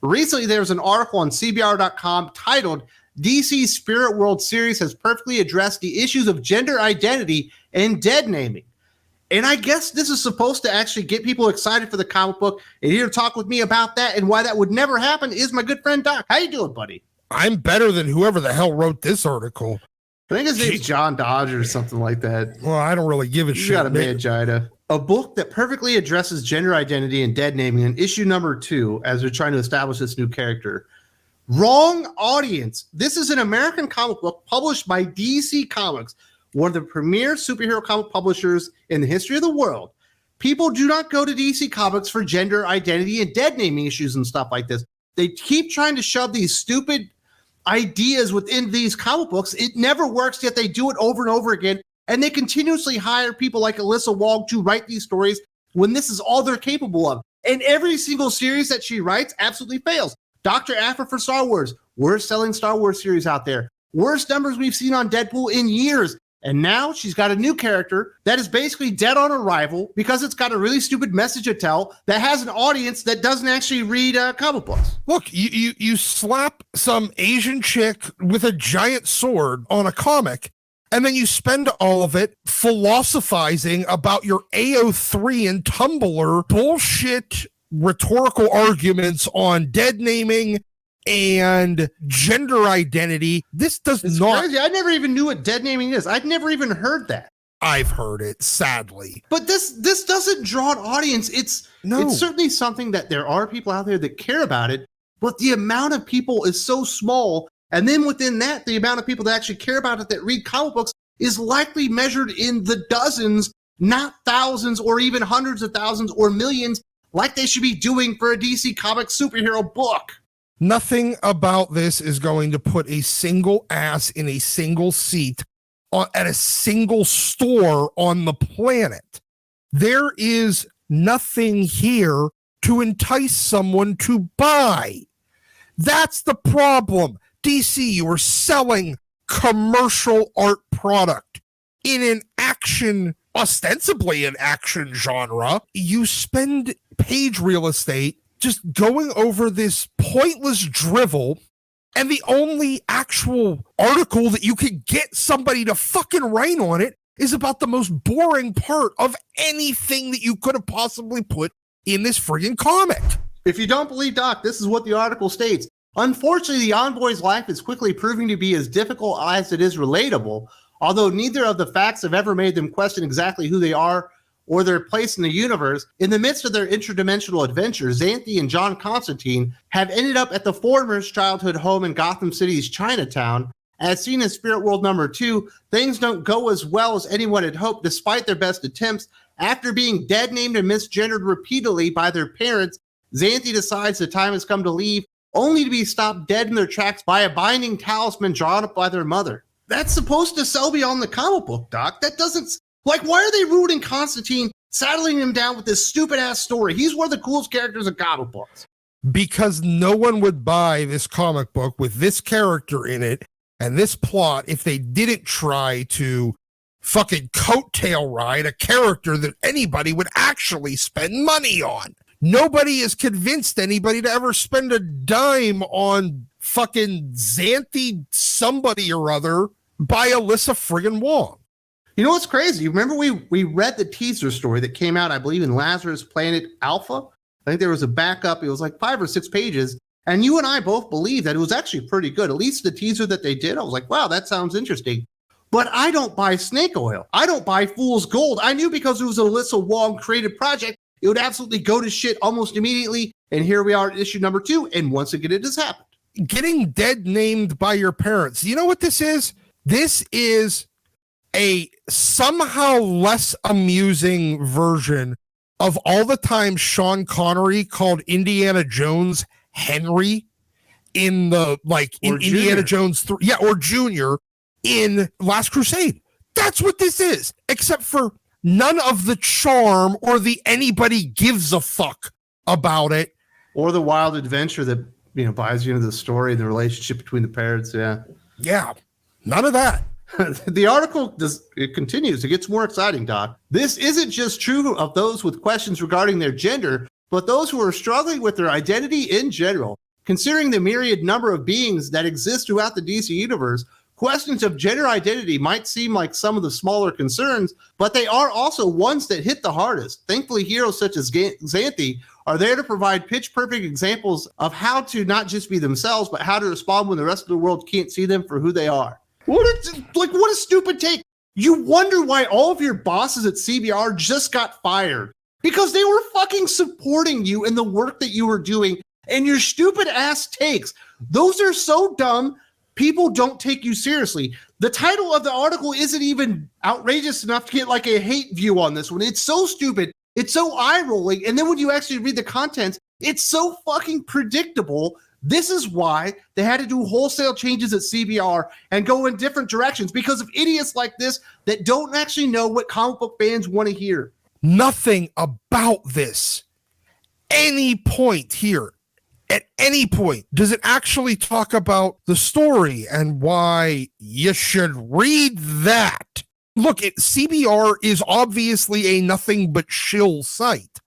Recently, there was an article on CBR.com titled DC's Spirit World series has perfectly addressed the issues of gender identity and dead naming. And I guess this is supposed to actually get people excited for the comic book. And here to talk with me about that and why that would never happen is my good friend Doc. How you doing, buddy? I'm better than whoever the hell wrote this article. I think his name's John Dodge or something like that. Well, I don't really give a shit. You got a mangina. A book that perfectly addresses gender identity and dead naming in issue number 2 as they're trying to establish this new character. Wrong audience. This is an American comic book published by DC Comics, one of the premier superhero comic publishers in the history of the world. People do not go to DC Comics for gender identity and dead naming issues and stuff like this. They keep trying to shove these stupid ideas within these comic books. It never works, yet they do it over and over again. And they continuously hire people like Alyssa Wong to write these stories when this is all they're capable of. And every single series that she writes absolutely fails. Dr. Aphra for Star Wars, worst selling Star Wars series out there. Worst numbers we've seen on Deadpool in years. And now she's got a new character that is basically dead on arrival because it's got a really stupid message to tell that has an audience that doesn't actually read comic books. Look, you slap some Asian chick with a giant sword on a comic, and then you spend all of it philosophizing about your AO3 and Tumblr bullshit rhetorical arguments on dead naming and gender identity. This does it's not. Crazy. I never even knew what dead naming is. I'd never even heard that. I've heard it, sadly. But this doesn't draw an audience. It's certainly something that there are people out there that care about it, but the amount of people is so small. And then within that, the amount of people that actually care about it that read comic books is likely measured in the dozens, not thousands or even hundreds of thousands or millions like they should be doing for a DC Comics superhero book. Nothing about this is going to put a single ass in a single seat at a single store on the planet. There is nothing here to entice someone to buy. That's the problem. DC, you are selling commercial art product in an action, ostensibly an action genre. You spend page real estate just going over this pointless drivel, and the only actual article that you could get somebody to fucking write on it is about the most boring part of anything that you could have possibly put in this friggin' comic. If you don't believe Doc, this is what the article states. Unfortunately, the Envoy's life is quickly proving to be as difficult as it is relatable, although neither of the facts have ever made them question exactly who they are or their place in the universe. In the midst of their interdimensional adventures, Xanthi and John Constantine have ended up at the former's childhood home in Gotham City's Chinatown. As seen in Spirit World number 2, things don't go as well as anyone had hoped despite their best attempts. After being dead named and misgendered repeatedly by their parents, Xanthi decides the time has come to leave, only to be stopped dead in their tracks by a binding talisman drawn up by their mother. That's supposed to sell beyond the comic book, Doc. That doesn't... Like, why are they ruining Constantine, saddling him down with this stupid-ass story? He's one of the coolest characters in comic books. Because no one would buy this comic book with this character in it and this plot if they didn't try to fucking coattail ride a character that anybody would actually spend money on. Nobody has convinced anybody to ever spend a dime on fucking Xanthi somebody or other by Alyssa friggin' Wong. You know what's crazy? Remember we read the teaser story that came out, I believe, in Lazarus Planet Alpha? I think there was a backup. It was like 5 or 6 pages. And you and I both believed that it was actually pretty good. At least the teaser that they did, I was like, wow, that sounds interesting. But I don't buy snake oil. I don't buy fool's gold. I knew because it was an Alyssa Wong created project, it would absolutely go to shit almost immediately. And here we are at issue number 2. And once again, it has happened. Getting dead named by your parents. You know what this is? This is a somehow less amusing version of all the time Sean Connery called Indiana Jones Henry in the, like, in Indiana Jones 3, or Junior in Last Crusade. That's what this is, except for none of the charm or the anybody gives a fuck about it. Or the wild adventure that, you know, buys you into the story, the relationship between the parents. Yeah, none of that. The article continues. It gets more exciting, Doc. This isn't just true of those with questions regarding their gender, but those who are struggling with their identity in general. Considering the myriad number of beings that exist throughout the DC universe, questions of gender identity might seem like some of the smaller concerns, but they are also ones that hit the hardest. Thankfully, heroes such as Xanthi are there to provide pitch-perfect examples of how to not just be themselves, but how to respond when the rest of the world can't see them for who they are. What a stupid take. You wonder why all of your bosses at CBR just got fired. Because they were fucking supporting you in the work that you were doing, and your stupid ass takes. Those are so dumb. People don't take you seriously. The title of the article isn't even outrageous enough to get like a hate view on this one. It's so stupid. It's so eye-rolling. And then when you actually read the contents, it's so fucking predictable. This is why they had to do wholesale changes at CBR and go in different directions, because of idiots like this that don't actually know what comic book fans want to hear. Nothing about this, any point here, at any point, does it actually talk about the story and why you should read that? Look, CBR is obviously a nothing but shill site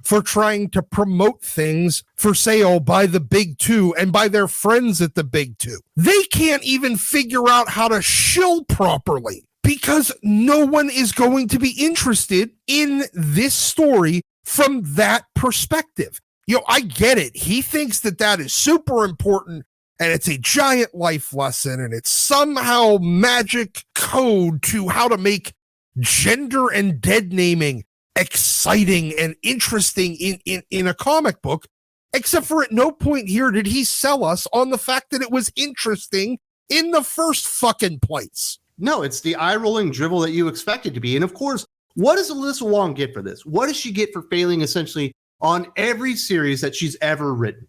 for trying to promote things for sale by the big two and by their friends at the big two. They can't even figure out how to shill properly because no one is going to be interested in this story from that perspective. You know, I get it. He thinks that is super important and it's a giant life lesson and it's somehow magic code to how to make gender and dead naming exciting and interesting in a comic book, except for at no point here did he sell us on the fact that it was interesting in the first fucking place. No, it's the eye-rolling drivel that you expect it to be. And of course, what does Alyssa Wong get for this? What does she get for failing essentially on every series that she's ever written?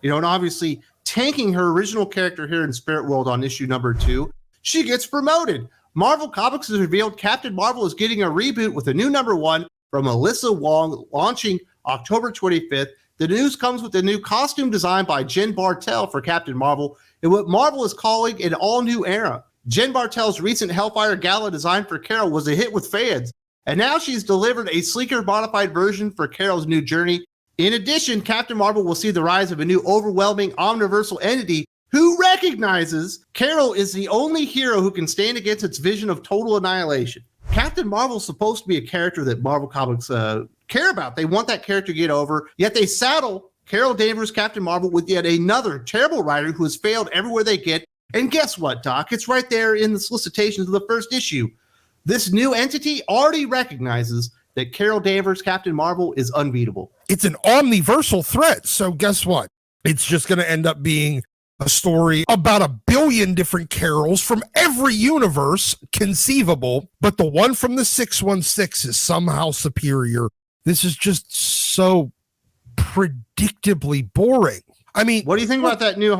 You know, and obviously tanking her original character here in Spirit World on issue number 2, she gets promoted. Marvel Comics has revealed Captain Marvel is getting a reboot with a new number 1 from Alyssa Wong launching October 25th. The news comes with a new costume design by Jen Bartel for Captain Marvel and what Marvel is calling an all-new era. Jen Bartel's recent Hellfire Gala design for Carol was a hit with fans, and now she's delivered a sleeker, modified version for Carol's new journey. In addition, Captain Marvel will see the rise of a new overwhelming omniversal entity who recognizes Carol is the only hero who can stand against its vision of total annihilation. Captain Marvel's supposed to be a character that Marvel Comics care about. They want that character to get over, yet they saddle Carol Danvers, Captain Marvel, with yet another terrible writer who has failed everywhere they get. And guess what, Doc? It's right there in the solicitations of the first issue. This new entity already recognizes that Carol Danvers, Captain Marvel, is unbeatable. It's an omniversal threat. So guess what? It's just going to end up being a story about a billion different Carols from every universe conceivable, but the one from the 616 is somehow superior. This is just so predictably boring. I mean, what do you think about that new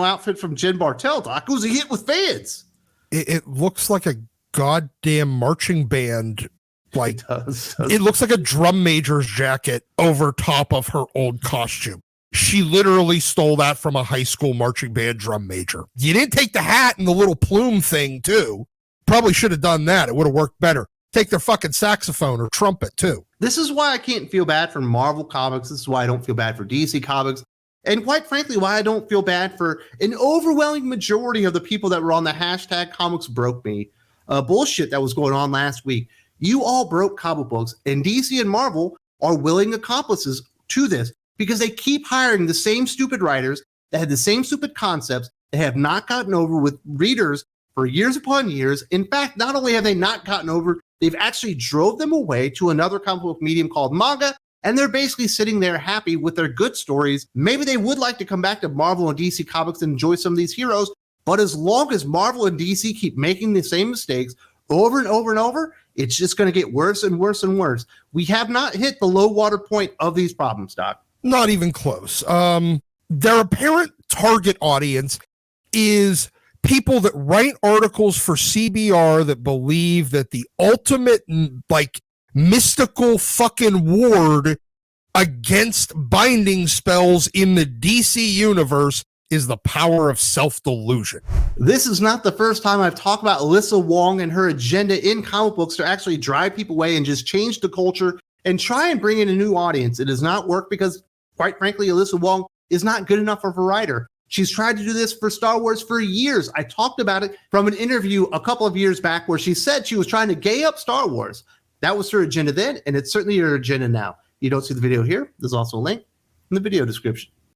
outfit from Jen Bartel, Doc? It was a hit with fans. It looks like a goddamn marching band. Like it looks like a drum major's jacket over top of her old costume. She literally stole that from a high school marching band drum major. You didn't take the hat and the little plume thing too. Probably should have done that. It would have worked better. Take their fucking saxophone or trumpet too. This is why I can't feel bad for Marvel Comics. This is why I don't feel bad for DC Comics. And quite frankly, why I don't feel bad for an overwhelming majority of the people that were on the hashtag comics broke me bullshit that was going on last week. You all broke comic books, and DC and Marvel are willing accomplices to this because they keep hiring the same stupid writers that had the same stupid concepts that have not gotten over with readers for years upon years. In fact, not only have they not gotten over, they've actually drove them away to another comic book medium called manga, and they're basically sitting there happy with their good stories. Maybe they would like to come back to Marvel and DC Comics and enjoy some of these heroes, but as long as Marvel and DC keep making the same mistakes over and over and over, it's just going to get worse and worse and worse. We have not hit the low water point of these problems, Doc. Not even close. Their apparent target audience is people that write articles for CBR that believe that the ultimate, like, mystical fucking ward against binding spells in the DC universe is the power of self-delusion. This is not the first time I've talked about Alyssa Wong and her agenda in comic books to actually drive people away and just change the culture and try and bring in a new audience. It does not work because, quite frankly, Alyssa Wong is not good enough of a writer. She's tried to do this for Star Wars for years. I talked about it from an interview a couple of years back where she said she was trying to gay up Star Wars. That was her agenda then, and it's certainly her agenda now. You don't see the video here. There's also a link in the video description.